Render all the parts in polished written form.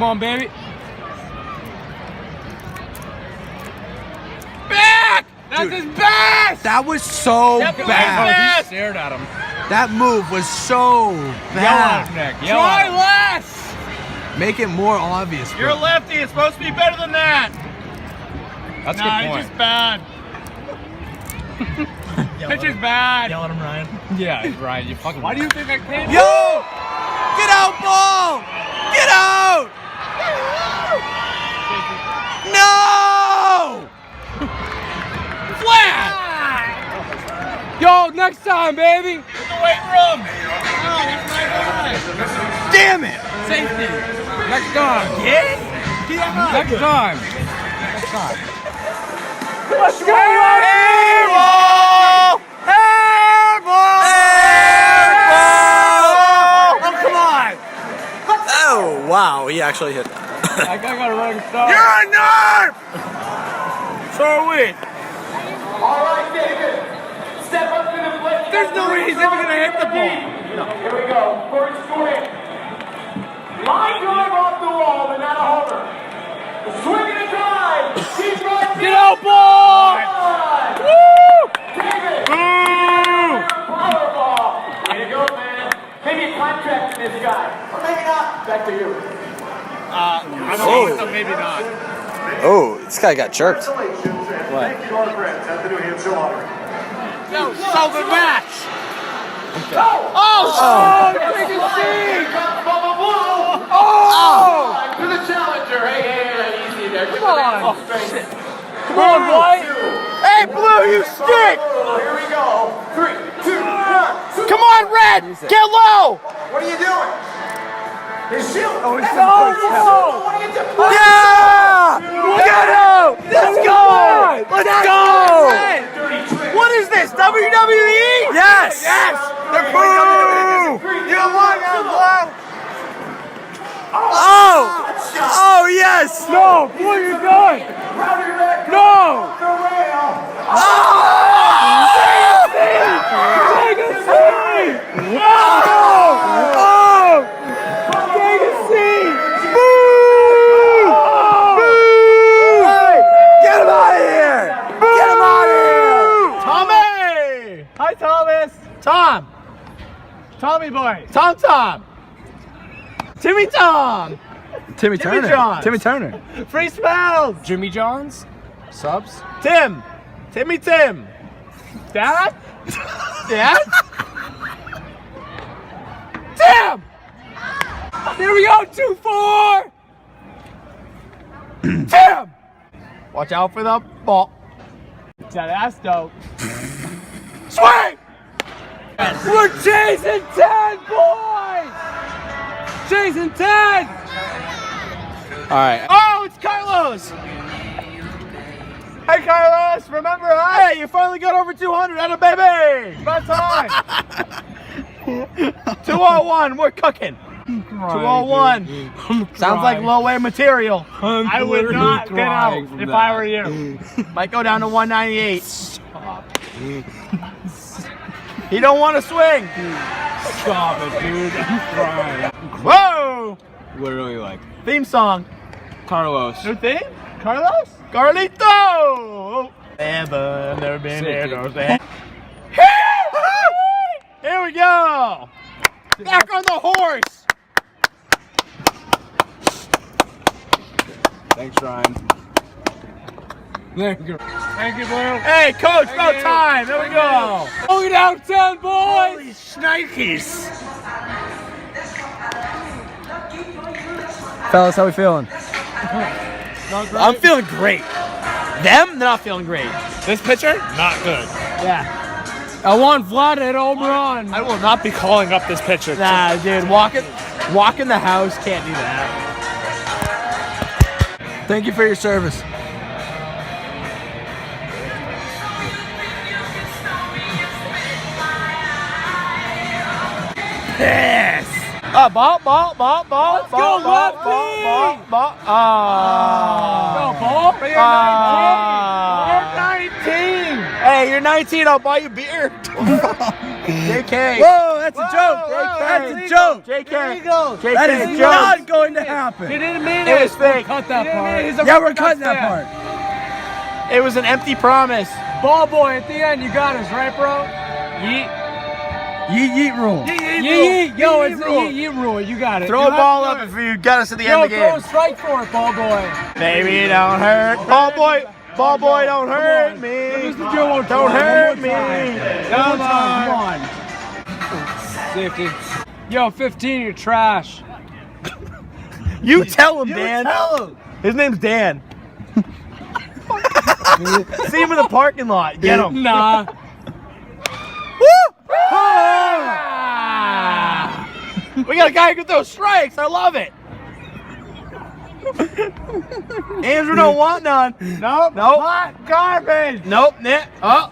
on, baby. Back! That's his best! That was so bad. He stared at him. That move was so bad. Try less! Make it more obvious. You're a lefty. It's supposed to be better than that. That's a good point. It's just bad. Pitcher's bad. Yell at him, Ryan. Yeah, Ryan, you fucking. Why do you think I can't? Yo! Get out, ball! Get out! No! Flat! Yo, next time, baby! In the weight room. Oh, that's my guy. Damn it! Safety! Next time! Yeah? Next time! Next time. Let's go! Airball! Airball! Airball! Oh, come on! Oh, wow, he actually hit that. I got a running start. You're a nerf! So are we. All right, David. Step up to the plate. There's no way he's even going to hit the ball. Here we go. First swing. Line drive off the wall, but not a homer. Swing and a drive. He's right. Get out, boy! Woo! David. Power ball. There you go, man. Maybe a contract to this guy. Or maybe not. Back to you. I don't know, maybe not. Oh, this guy got jerked. Congratulations and thank you to our friends at the New Hampshire Lottery. No, Southern match. Oh, to the challenger. Hey, easy there. Come on. Shit. Come on, boy! Hey, Blue, you stink. Here we go. 3, 2, 1. Come on, Red. Get low. What are you doing? He's shielding. Oh, he's No. What are you doing? Yeah. Get out. Let's go. Let's go. Dirty trick. What is this, WWE? Yes! Yes. They're Boo. You won, Blue. Oh! Oh, yes! No! What are you doing? No! The rail. Take a seat! Oh! Take a seat! Boo! Boo! Get him out of here! Get him out of here! Tommy. Hi, Thomas. Tom. Tommy boy. Tom. Timmy Tom. Timmy Jimmy Turner. John. Timmy Turner. Free smells. Jimmy John's? Subs? Tim. Timmy Tim. Dad? Dad? Tim! Here we go, 2-4! Tim. Watch out for the ball. That ass though. Swing! We're chasing 10, boys! Chasing 10! Alright. Oh, it's Carlos! Hey, Carlos, remember us? Hey, you finally got over 200 at a baby! About time! 201, we're cooking. 201. Sounds like low-A material. I would not get out if I were you. Might go down to 198. Stop. He don't want to swing. Stop it, dude. I'm crying. Whoa! Literally like Theme song. Carlos. New theme? Carlos? Carlito! Never been Sick, here. dude. No say. Here we go. Back on the horse. Thanks, Ryan. Thank you. Thank you, Blue. Hey, coach, Thank about you. time. There we go. Only down 10, boys! Holy shnikes. Fellas, how we feeling? I'm feeling great. Them, they're not feeling great. This pitcher, not good. Yeah. I want Vlad at home run. I will not be calling up this pitcher. Nah, dude, walk in the house, can't do that. Thank you for your service. Yes. Ball. Let's go, lefty. Ball. No, ball. But you're 19. You're 19. Hey, you're 19. I'll buy you beer. JK. Whoa, that's a joke. That's a joke. JK. That is not going to happen. He didn't mean It was fake. Cut that part. Yeah, we're cutting that part. It was an empty promise. Ball boy at the end, you got us, right, bro? Yeet. Yeet rule. Yeet. Yo, it's the yeet rule. You got it. Throw a ball up if you got us at the end of the Yo, throw game. a strike for it, ball boy. Baby, don't hurt. Ball boy, don't hurt me. Don't hurt me. Come on. Safety. Yo, 15, you're trash. You tell him, Dan. His name's Dan. See him in the parking lot. Get him. Nah. We got a guy who can throw strikes. I love it. Andrew don't want none. Nope. Hot garbage. Nope. Oh.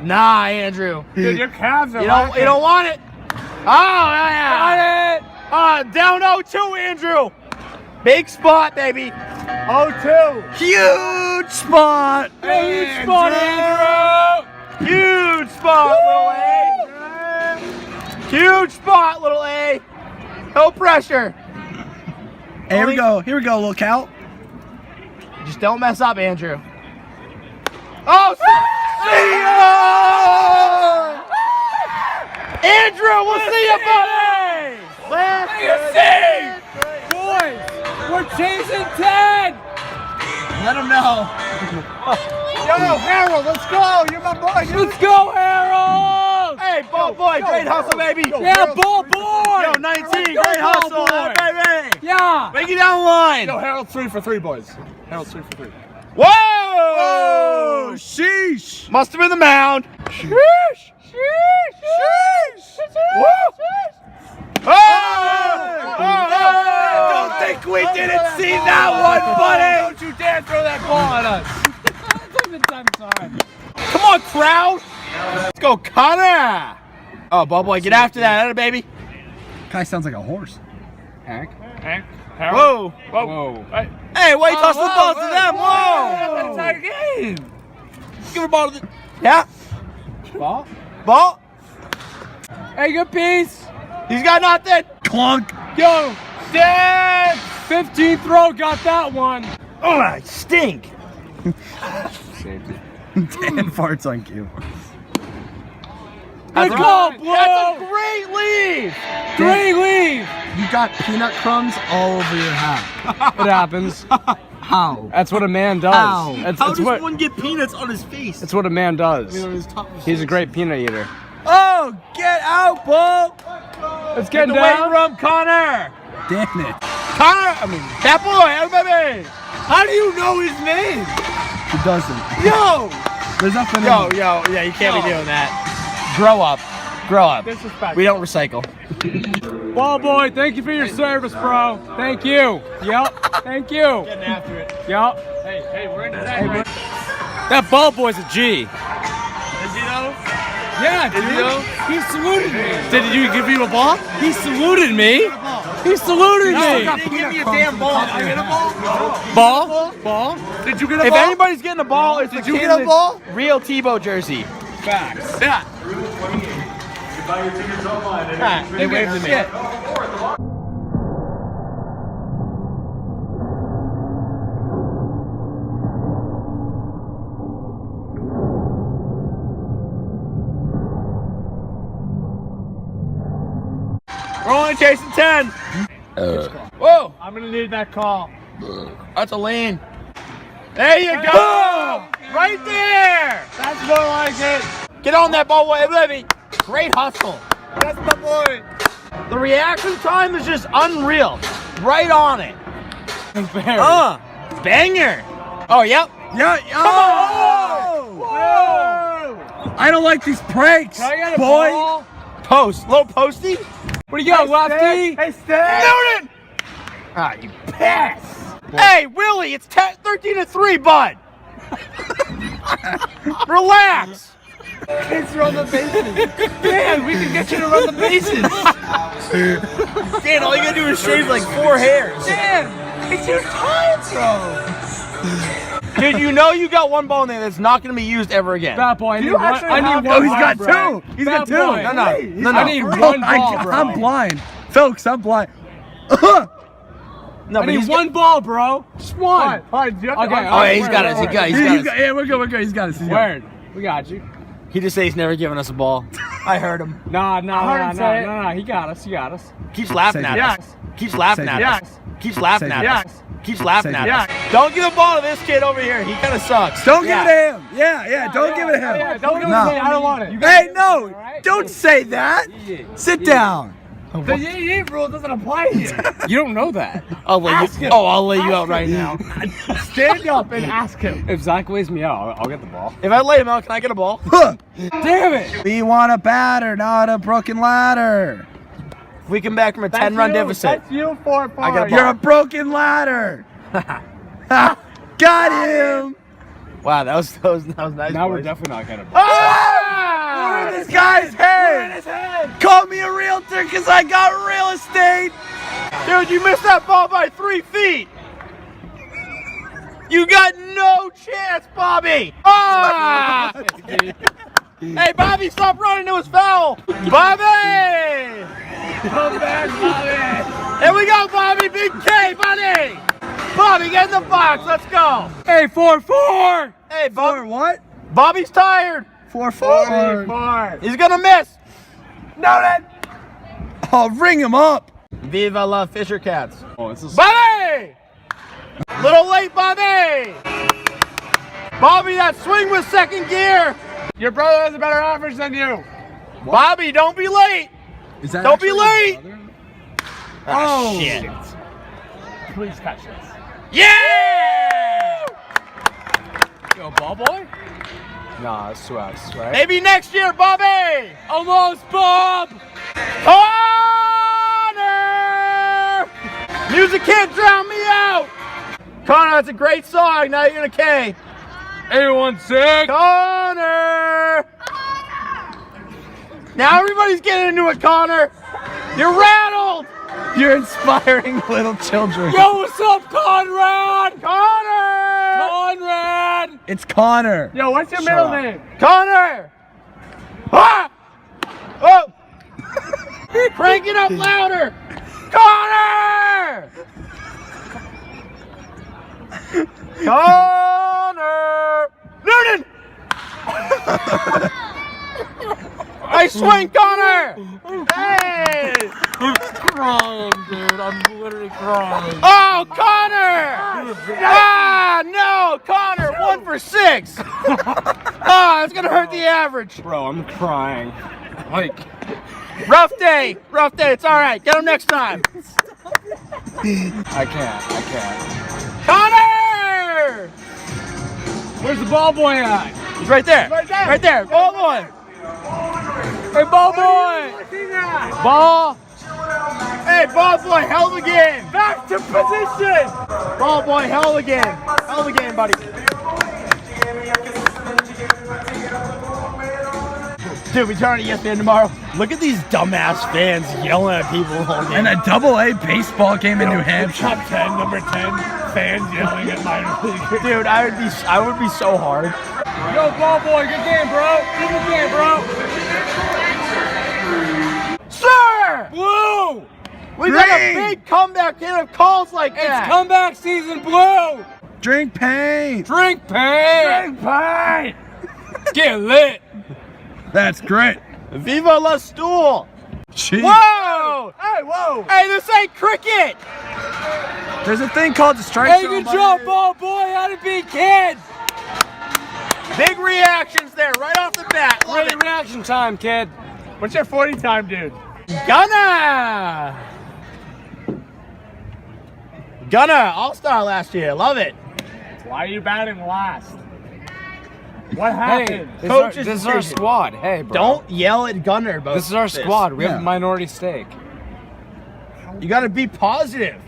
Nah, Andrew. Dude, your calves are You don't want it. Oh, yeah. Got it. Down 0-2, Andrew. Big spot, baby. 0-2. Huge spot. Huge spot, Andrew. Huge spot, little A. Huge spot, little A. No pressure. Hey, here we go, little Cal. Just don't mess up, Andrew. Oh, see ya! Andrew, we'll see you, buddy! Boys, we're chasing 10. Let him know. Yo, Harold, let's go. You're my boy. Let's go, Harold. Hey, ball boy, great hustle, baby. Yeah, ball boy. Yo, 19, great hustle, baby. Yeah. Make it down the line. Yo, Harold's 3 for 3, boys. Harold's 3 for 3. Whoa! Sheesh. Must have been the mound. Sheesh! Woo! Oh! Don't think we didn't see that one, buddy! Don't you dare throw that ball at us. I'm sorry. Come on, crowd! Let's go, Connor! Oh, ball boy, get after that, baby. Guy sounds like a horse. Hank. Whoa! Whoa. Hey, why you tossing the ball to them? Whoa! Entire game. Give a ball to the... Yeah? Ball. Hey, good piece. He's got nothing. Clunk. Yo, Dan. 15 throw, got that one. Oh, I stink. Dan farts on cue. Good call, Blue. That's a great leave. Great leave. You got peanut crumbs all over your hat. It happens. How? That's what a man does. Ow. How does one get peanuts on his face? That's what a man does. He's a great peanut eater. Oh, get out, Bull. Let's get the down. weight room, Connor. Damn it. That boy, everybody. How do you know his name? He doesn't. Yo. There's nothing Yo, in it. yeah, you can't be doing that. Grow up. Disrespect. We don't recycle. Ball boy, thank you for your service, bro. Thank you. Yep. Thank you. Getting after it. Yep. Hey, we're in the That ball boy's a G. Is he though? Yeah, dude. He saluted me. Did you give him a ball? He saluted me. He saluted me. Give me a damn ball. Did you get a ball? Ball. Did you get a ball? If anybody's getting a ball, it's the kid in the real Tebow jersey. Facts. Yeah. They waved at me. We're only chasing 10. Whoa. I'm gonna need that call. That's a lane. There you go. Right there. That's more like it. Get on that ball, baby. Great hustle. That's my boy. The reaction time is just unreal. Right on it. Banger. Oh, yep. Yeah. Come on. Whoa. I don't like these pranks, Can I get a boy. ball? Post. Low posty. What do you got, lefty? Hey, Stan. Noonan. Ah, you pass. Hey, Willie, it's 13-3, bud. Relax. Kids run the bases. Dan, we can get you to run the bases. Dan, all you gotta do is shave like 4 hairs. Dan, it's your time, bro. Dude, you know you got one ball in there that's not going to be used ever again. Fat boy, I need one. I need Oh, one he's got ball, bro. two. He's got two. Boy. No. I need one ball, bro. I'm blind. Folks, I'm blind. No, I need one ball, bro. Just one. Okay. Oh, yeah, he's got us. He's got us. Yeah, we're good. He's got us. Word. We got you. He just said he's never given us a ball. I heard him. Nah. say He got us. He got us. Keeps laughing at us. Keeps laughing at us. Keeps laughing at us. Keeps laughing at us. Don't give the ball to this kid over here. He kind of sucks. Don't give it to him. Yeah, don't give it to him. Yeah, don't give it No. to me. I don't want it. Hey, no, don't say that. Sit down. The yee rule doesn't apply here. You don't know that. I'll lay you out right now. Stand up and ask him. If Zach weighs me out, I'll get the ball. If I lay him out, can I get a ball? Damn it! We want a batter, not a broken ladder. If we come back from a 10-run deficit. That's you, 4-4. I got a You're a broken ladder. Got him. Wow, that was nice. Now we're boys. definitely not gonna. We're in this guy's head. Call me a realtor because I got real estate. Dude, you missed that ball by 3 feet. You got no chance, Bobby. Ah! Hey, Bobby, stop running to his foul. Bobby! Come back, Bobby. Here we go, Bobby. Big K, buddy. Bobby, get in the box. Let's go. Hey, 4-4. Hey, Bobby. What? Bobby's tired. 4-4. He's going to miss. Noted. Oh, ring him up. Viva la Fisher Cats. Oh, this is. Bobby! Little late, Bobby! Bobby, that swing was second gear. Your brother has a better average than you. Bobby, don't be late. Is that Don't be actually late. his brother? Oh, shit. Please catch this. Yeah! Yo, ball boy? Nah, it's 2X, right? Maybe next year, Bobby! Almost, Bob! Connor! Music can't drown me out! Connor, that's a great song. Now you're gonna K. 816. Connor! Now everybody's getting into it, Connor! You're rattled! You're inspiring little children. Yo, what's up, Conrad? Connor! Conrad! It's Connor. Yo, what's your Shut middle up. name? Connor! Ah! Oh! Crank it up louder! Connor! Connor! Noonan! I swing, Connor! Hey! I'm crying, dude. I'm literally crying. Oh, Connor! Ah, no! Connor, 1 for 6! Ah, that's gonna hurt the average. Bro, I'm crying. Like, Rough day, it's alright. Get him next time. I can't. Connor! Where's the ball boy at? He's right there. Right there. Ball boy. Hey, ball boy! Ball. Hey, ball boy, held again. Back to position. Ball boy, held again. Held again, buddy. Dude, we turn to ESPN tomorrow. Look at these dumbass fans yelling at people all game. And a AA baseball game in New Hampshire. Top 10, number 10 fans yelling at minor league. Dude, I would be so hard. Yo, ball boy, good game, bro. Good game, bro. Sir! Blue! We got a Green! big comeback in of calls like It's that. comeback season, Blue! Drink paint. Drink pain! Pie. Get lit! That's great. Viva la stool! Jeez. Whoa! Hey, whoa. Hey, this ain't cricket! There's a thing called the strike Hey, zone. good job, ball boy! How to beat kids! Big reactions there, right off the bat. Love Ready it. reaction time, kid. What's your 40 time, dude? Gunna! Gunna, all-star last year. Love it. Why are you batting last? What Hey, happened? Coach's this is our decision. squad. Hey, bro. Don't yell at Gunner about This is our squad. We Yeah. have a minority stake. You gotta be positive.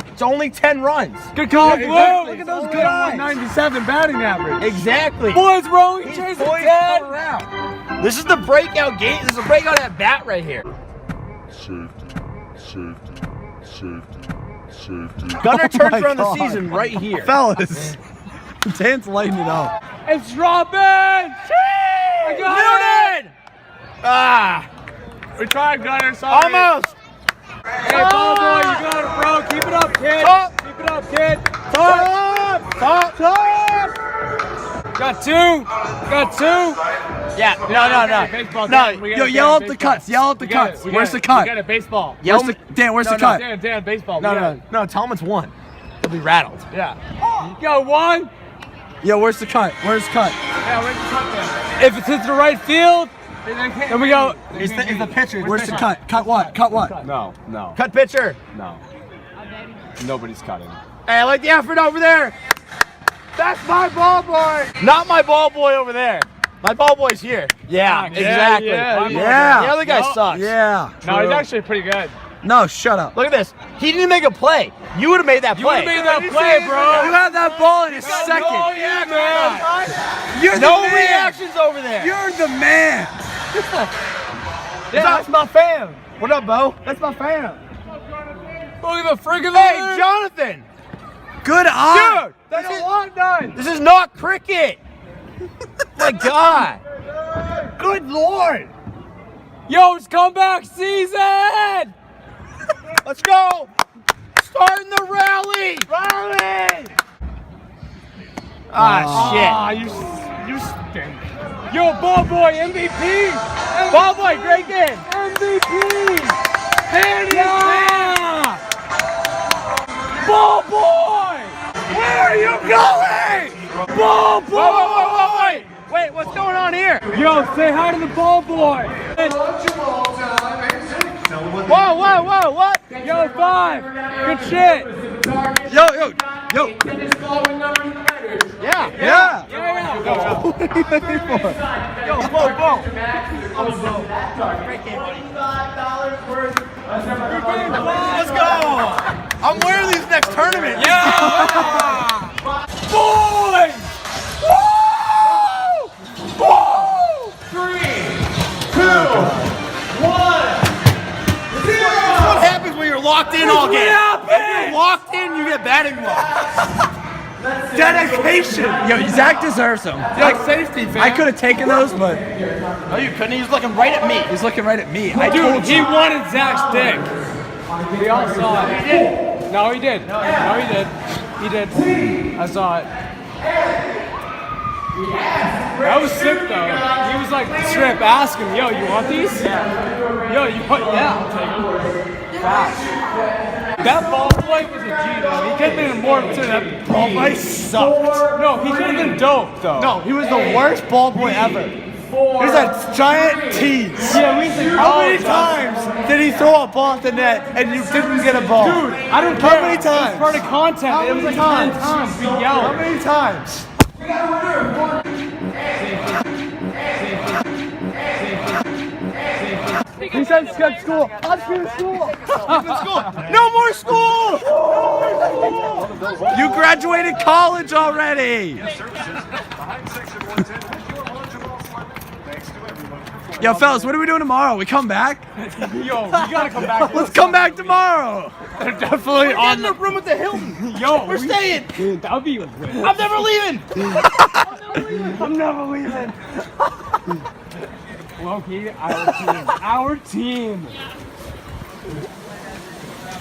It's only 10 runs. Good call, Blue! exactly. Look at It's those only good a eyes. 197 batting average. Exactly. Boys, bro, we He's chased the poised 10. all around. This is the breakout game. This is a breakout at bat right here. Safety. Gunner Oh turns my around the God. season right here. Fellas. Dan's lighting it up. It's Robin! I got Noonan! Ah! We tried, Gunner. Sorry. Almost! Hey, ball boy, you got it, bro. Keep it up, kid. Top. Keep it up, kid. Top! Got two. Got two. Yeah, no. Baseball, No, Dan. We Yo, gotta yell get out the baseball. cuts. Yell out the We got cuts. it. Where's the We cut? got a baseball. Where's the cut? Dan, baseball. No, tell him it's one. He'll be rattled. Yeah. You got one? Yo, where's the cut? Where's the cut? Yeah, where's the cut then? If it's hits the right field, then we go. He's the pitcher. Where's the cut? Cut what? Cut what? No. Cut pitcher. No. Nobody's cutting. Hey, I like the effort over there. That's my ball boy. Not my ball boy over there. My ball boy's here. Yeah, exactly. Yeah. The other guy sucks. Yeah. No, he's actually pretty good. No, shut up. Look at this. He didn't make a play. You would have made that You would play. have made that play, bro. You had that ball in a second. Oh, yeah, man. You're the No man. reactions over there. You're the man. Yeah, that's my fam. What up, Bo? That's my fam. Look at the friggin' Hey, Jonathan. Good eye. Dude, this is not cricket. My God. Good Lord. Yo, it's comeback season. Let's go. Starting the rally. Ah, shit. You stink. Yo, ball boy, MVP. Ball boy, great game. MVP. Yeah. Ball boy. Where are you going? Ball boy. Wait, what's going on here? Yo, say hi to the ball boy. Whoa, what? Yo, 5. Good shit. Yo. Yeah. Yeah. Yo, whoa. Let's go. I'm wearing these next tournament. Yeah. Boy. Woo! Woo! 3, 2, 1. This is what happens when you're locked in all game. If you're locked in, you get batting balls. Dedication. Yo, Zach deserves them. Like safety, fam. I could have taken those, but No, you couldn't. He was looking right at me. he's looking right at me. I Dude, told he you. wanted Zach's dick. We all saw it. He did. No, he did. No, he did. He did. I saw it. That was sick, though. He was like, strip, ask him, yo, you want these? Yo, you want, yeah, I'll take them. Fast. That ball boy was a G, though. He could have been more to that ball boy sucked. No, he could have been dope, though. No, he was the worst ball boy ever. He's a giant tease. Yeah, we think How many times did he throw a ball at the net and you didn't get a ball? Dude, I don't care. How many It was times? part of content. How It was many like 10 times? times. We How yelled. many times? He said skip school. I'm skipping school. No more school! You graduated college already. Yo, fellas, what are we doing tomorrow? We come back? Yo, we gotta come back. Let's come back tomorrow. They're definitely On the room at the Hilton. Yo, We're staying. Dude, that'll be lit. I'm never leaving. I'm never leaving. Loki, our team.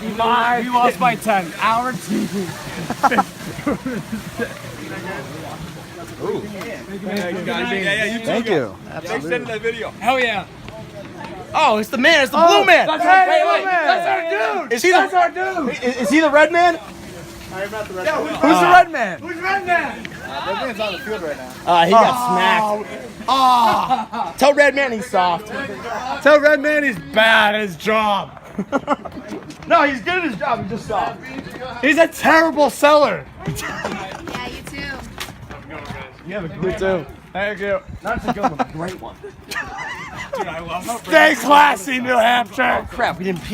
We lost by 10. Our team. Thank you. Hell yeah. Oh, it's the man. It's the blue man. That's our dude. Is he That's our dude. Is he the red man? Who's the red man? Who's Red Man? He got smacked. Tell red man he's soft. Tell red man he's bad at his job. No, he's good at his job. He's just soft. He's a terrible seller. Yeah, you too. You have a good too. Thank you. Not just a good one, a great one. Stay classy, New Hampshire. Crap, we didn't pee.